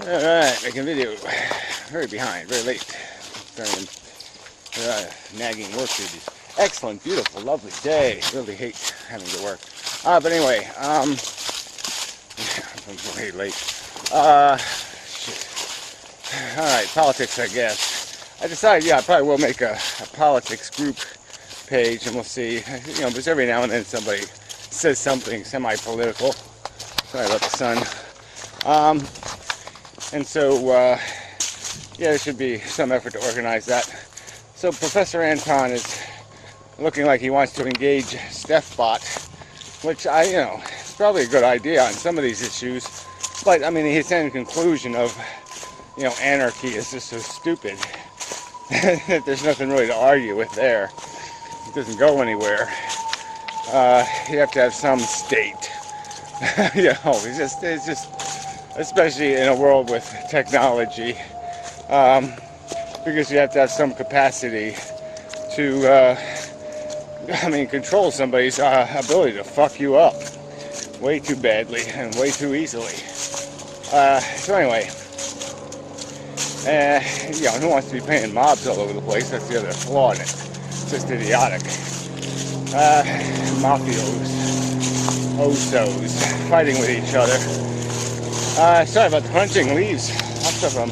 Alright, making video. Very behind, very late. Starting nagging work duties. Excellent, beautiful, lovely day. Really hate having to work. But anyway, I'm way late. Shit. Alright, politics, I guess. I decided, I probably will make a politics group page, and we'll see. Because every now and then somebody says something semi-political. Sorry about the sun. And so, there should be some effort to organize that. So Professor Anton is looking like he wants to engage StephBot, which it's probably a good idea on some of these issues. But, his end conclusion of, anarchy is just so stupid that there's nothing really to argue with there. It doesn't go anywhere. You have to have some state. It's just, especially in a world with technology, because you have to have some capacity to, control somebody's ability to fuck you up way too badly and way too easily. So anyway, who wants to be paying mobs all over the place? That's the other flaw in it. It's just idiotic. Mafios, osos, fighting with each other. Sorry about the crunching leaves. Lots of them.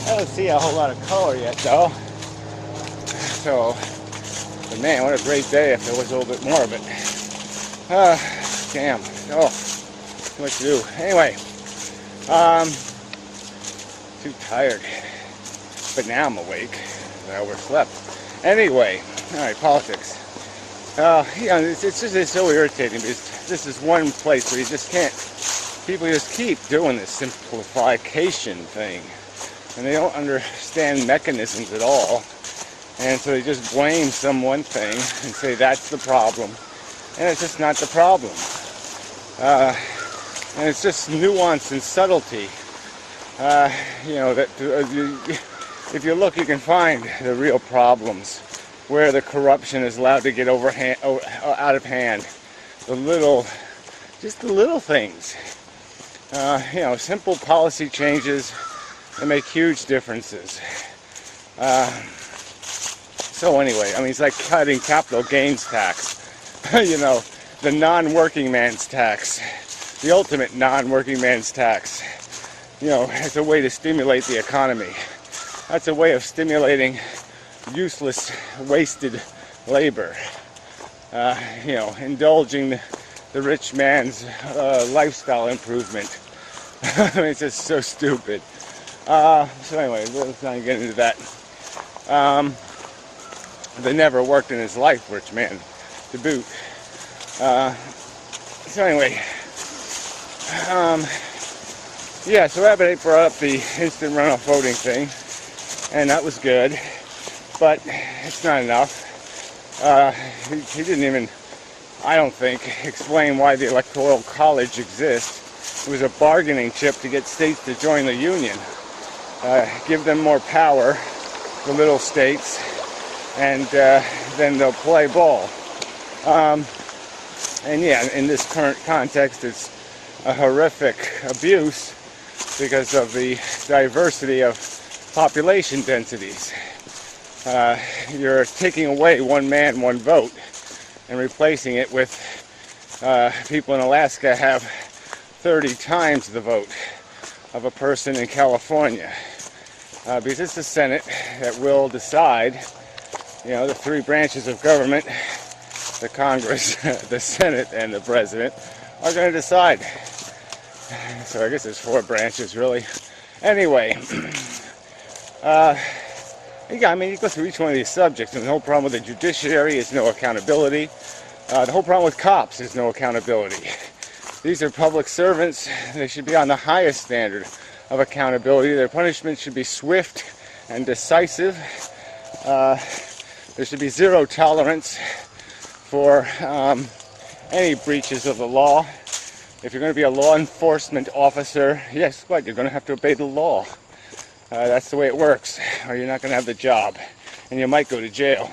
I don't see a whole lot of color yet, though. So, but man, what a great day if there was a little bit more of it. Damn. Oh, too much to do. Anyway, too tired. But now I'm awake. I overslept. Anyway, all right, politics. It's so irritating because this is one place where you just can't. People just keep doing this simplification thing, and they don't understand mechanisms at all, and so they just blame some one thing and say that's the problem, and it's just not the problem. And it's just nuance and subtlety. If you look, you can find the real problems where the corruption is allowed to get out of hand. Just the little things. Simple policy changes that make huge differences. So anyway, it's like cutting capital gains tax. The non-working man's tax. The ultimate non-working man's tax. It's a way to stimulate the economy. That's a way of stimulating useless, wasted labor. Indulging the rich man's lifestyle improvement. It's just so stupid. So anyway, let's not get into that. They never worked in his life, rich man, to boot. So anyway, so Rabbit brought up the instant runoff voting thing, and that was good, but it's not enough. He didn't even, I don't think, explain why the Electoral College exists. It was a bargaining chip to get states to join the Union. Give them more power, the little states, and then they'll play ball. In this current context, it's a horrific abuse because of the diversity of population densities. You're taking away one man, one vote, and replacing it with people in Alaska have 30 times the vote of a person in California. Because it's the Senate that will decide, the three branches of government, the Congress, the Senate, and the President, are going to decide. So I guess there's four branches, really. Anyway, you go through each one of these subjects, and the whole problem with the judiciary is no accountability. The whole problem with cops is no accountability. These are public servants. They should be on the highest standard of accountability. Their punishment should be swift and decisive. There should be zero tolerance for any breaches of the law. If you're going to be a law enforcement officer, yes, you're going to have to obey the law. That's the way it works, or you're not going to have the job, and you might go to jail.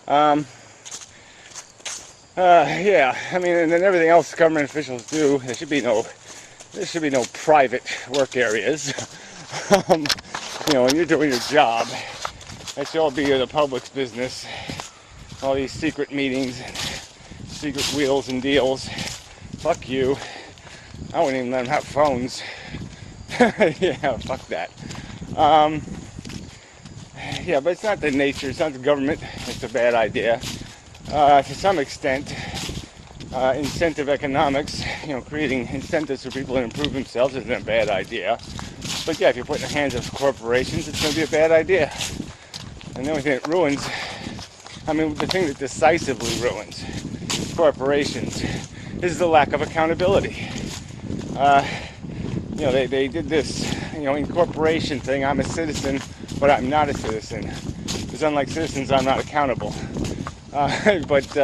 And then everything else government officials do, there should be no there should be no private work areas. When you're doing your job, that should all be the public's business. All these secret meetings and secret wheels and deals. Fuck you. I wouldn't even let them have phones. Yeah, fuck that. Yeah, but it's not the nature, it's not the government. It's a bad idea. To some extent, incentive economics, creating incentives for people to improve themselves isn't a bad idea. But yeah, if you put it in the hands of corporations, it's going to be a bad idea. And the only thing that ruins, the thing that decisively ruins corporations is the lack of accountability. They did this, incorporation thing. I'm a citizen, but I'm not a citizen. Because unlike citizens, I'm not accountable. But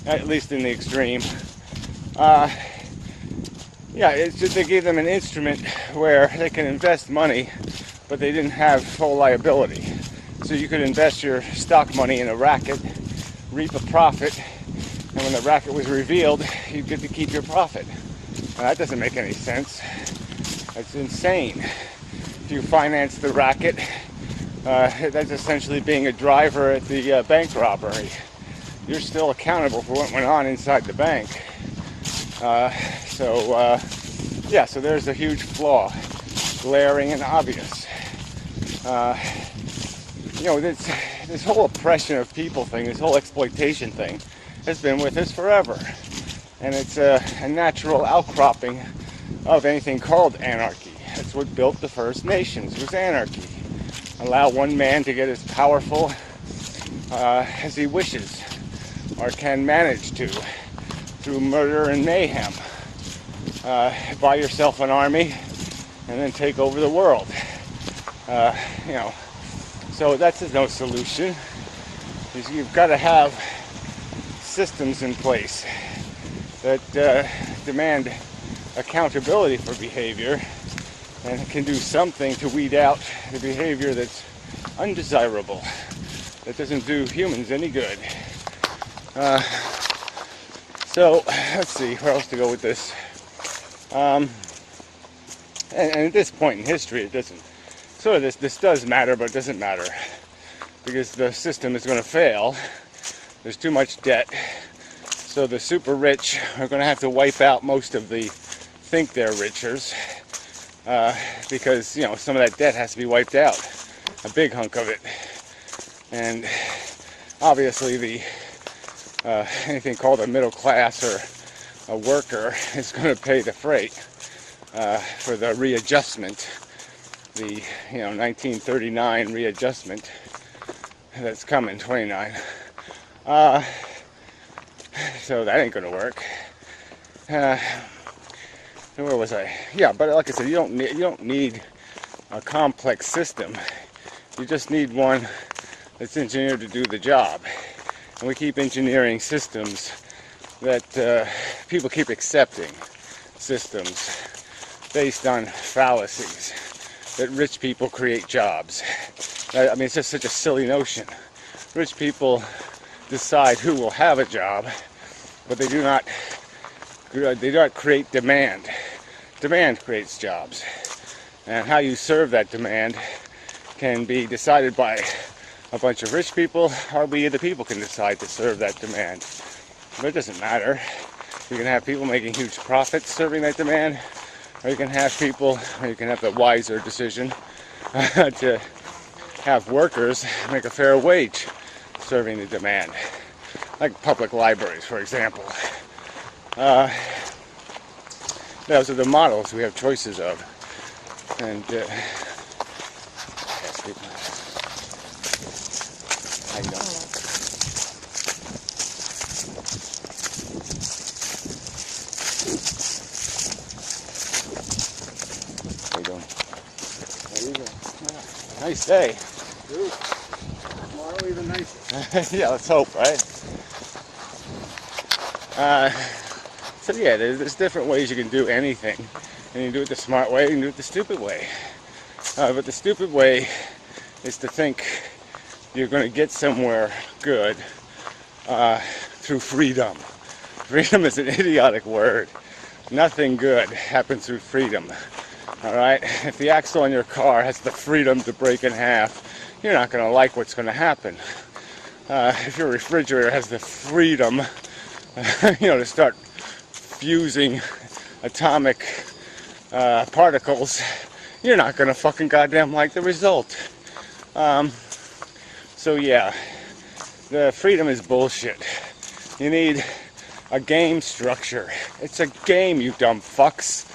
at least in the extreme. It's just they gave them an instrument where they can invest money, but they didn't have full liability. So you could invest your stock money in a racket, reap a profit, and when the racket was revealed, you get to keep your profit. Now, that doesn't make any sense. That's insane. If you finance the racket, that's essentially being a driver at the bank robbery. You're still accountable for what went on inside the bank. So there's a huge flaw, glaring and obvious. This whole oppression of people thing, this whole exploitation thing, has been with us forever. And it's a natural outcropping of anything called anarchy. That's what built the first nations, was anarchy. Allow one man to get as powerful as he wishes, or can manage to, through murder and mayhem. Buy yourself an army, and then take over the world. So that's no solution. You've got to have systems in place that demand accountability for behavior and can do something to weed out the behavior that's undesirable, that doesn't do humans any good. So let's see where else to go with this. And at this point in history, it doesn't. Sort of this does matter, but it doesn't matter because the system is going to fail. There's too much debt, so the super rich are going to have to wipe out most of the think they're richers because some of that debt has to be wiped out, a big hunk of it, and obviously the anything called a middle class or a worker is going to pay the freight for the readjustment, the 1939 readjustment that's coming, 29. So that ain't going to work. Where was I? Yeah, but like I said, you don't need a complex system. You just need one that's engineered to do the job. And we keep engineering systems that people keep accepting, systems based on fallacies, that rich people create jobs. It's just such a silly notion. Rich people decide who will have a job, but they do not create demand. Demand creates jobs. And how you serve that demand can be decided by a bunch of rich people, or we the people can decide to serve that demand. But it doesn't matter. You can have people making huge profits serving that demand, or you can have the wiser decision to have workers make a fair wage serving the demand. Like public libraries, for example. Those are the models we have choices of. And how you doing? How you doing? How you doing? Nice day. Dude, tomorrow even nicer. Yeah, let's hope, right? So yeah, there's different ways you can do anything. And you can do it the smart way, you can do it the stupid way. But the stupid way is to think you're going to get somewhere good through freedom. Freedom is an idiotic word. Nothing good happens through freedom. Alright? If the axle on your car has the freedom to break in half, you're not going to like what's going to happen. If your refrigerator has the freedom, to start fusing atomic particles, you're not going to fucking goddamn like the result. So yeah, the freedom is bullshit. You need a game structure. It's a game, you dumb fucks.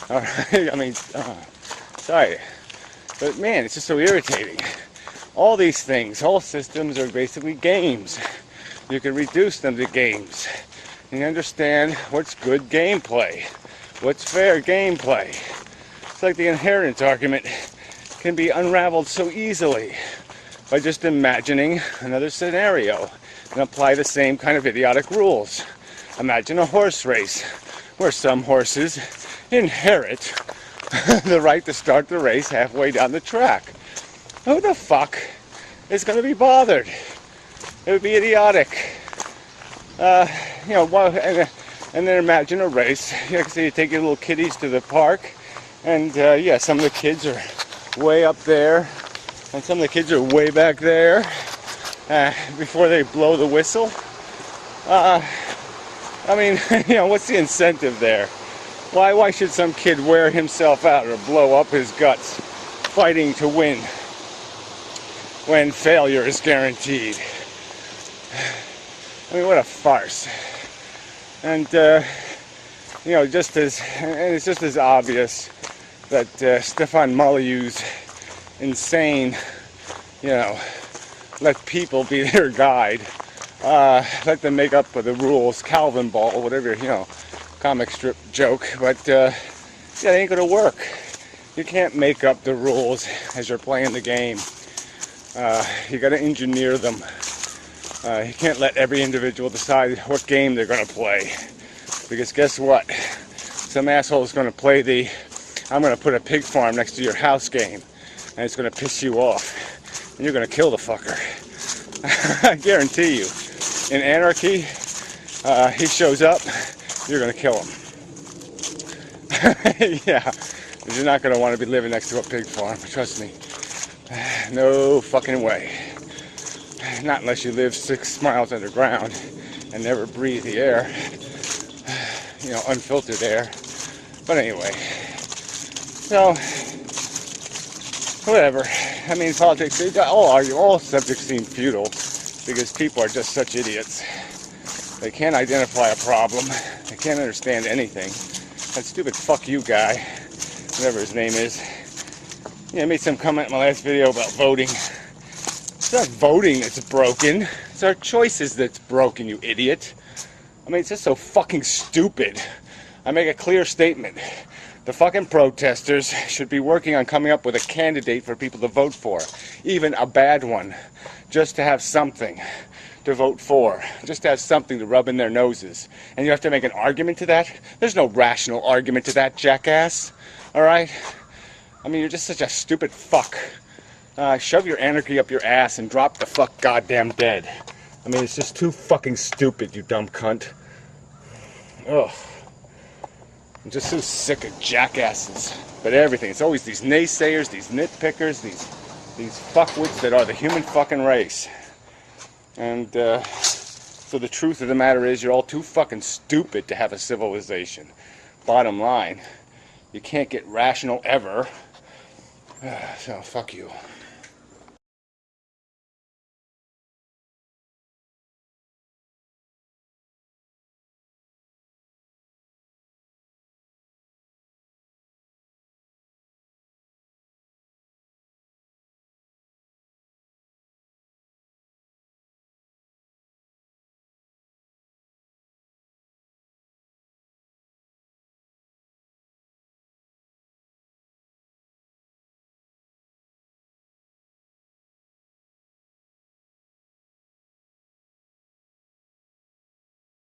Alright? I mean, sorry. But man, it's just so irritating. All these things, all systems are basically games. You can reduce them to games. You understand what's good gameplay, what's fair gameplay. It's like the inheritance argument can be unraveled so easily by just imagining another scenario and apply the same kind of idiotic rules. Imagine a horse race where some horses inherit the right to start the race halfway down the track. Who the fuck is going to be bothered? It would be idiotic. And then imagine a race. So you take your little kiddies to the park, and some of the kids are way up there, and some of the kids are way back there before they blow the whistle. What's the incentive there? Why should some kid wear himself out or blow up his guts fighting to win when failure is guaranteed? I mean, what a farce. And it's just as obvious that Stefan Molyneux's insane, let people be their guide, let them make up for the rules, Calvin Ball, whatever, comic strip joke, but it ain't gonna work. You can't make up the rules as you're playing the game. You gotta engineer them. You can't let every individual decide what game they're gonna play, because guess what? Some asshole is gonna play the I'm gonna put a pig farm next to your house game, and it's gonna piss you off, and you're gonna kill the fucker. I guarantee you. In anarchy, he shows up, you're gonna kill him. Yeah, because you're not gonna want to be living next to a pig farm, trust me. No fucking way. Not unless you live 6 miles underground and never breathe the air, unfiltered air. But anyway, so whatever. I mean, politics, all subjects seem futile because people are just such idiots. They can't identify a problem. They can't understand anything. That stupid fuck you guy, whatever his name is, made some comment in my last video about voting. It's not voting that's broken. It's our choices that's broken, you idiot. I mean, it's just so fucking stupid. I make a clear statement. The fucking protesters should be working on coming up with a candidate for people to vote for. Even a bad one. Just to have something to vote for. Just to have something to rub in their noses. And you have to make an argument to that? There's no rational argument to that, jackass. Alright? I mean, you're just such a stupid fuck. Shove your anarchy up your ass and drop the fuck goddamn dead. I mean, it's just too fucking stupid, you dumb cunt. Ugh. I'm just so sick of jackasses. But everything. It's always these naysayers, these nitpickers, these fuckwits that are the human fucking race. And so the truth of the matter is, you're all too fucking stupid to have a civilization. Bottom line, you can't get rational ever. So fuck you.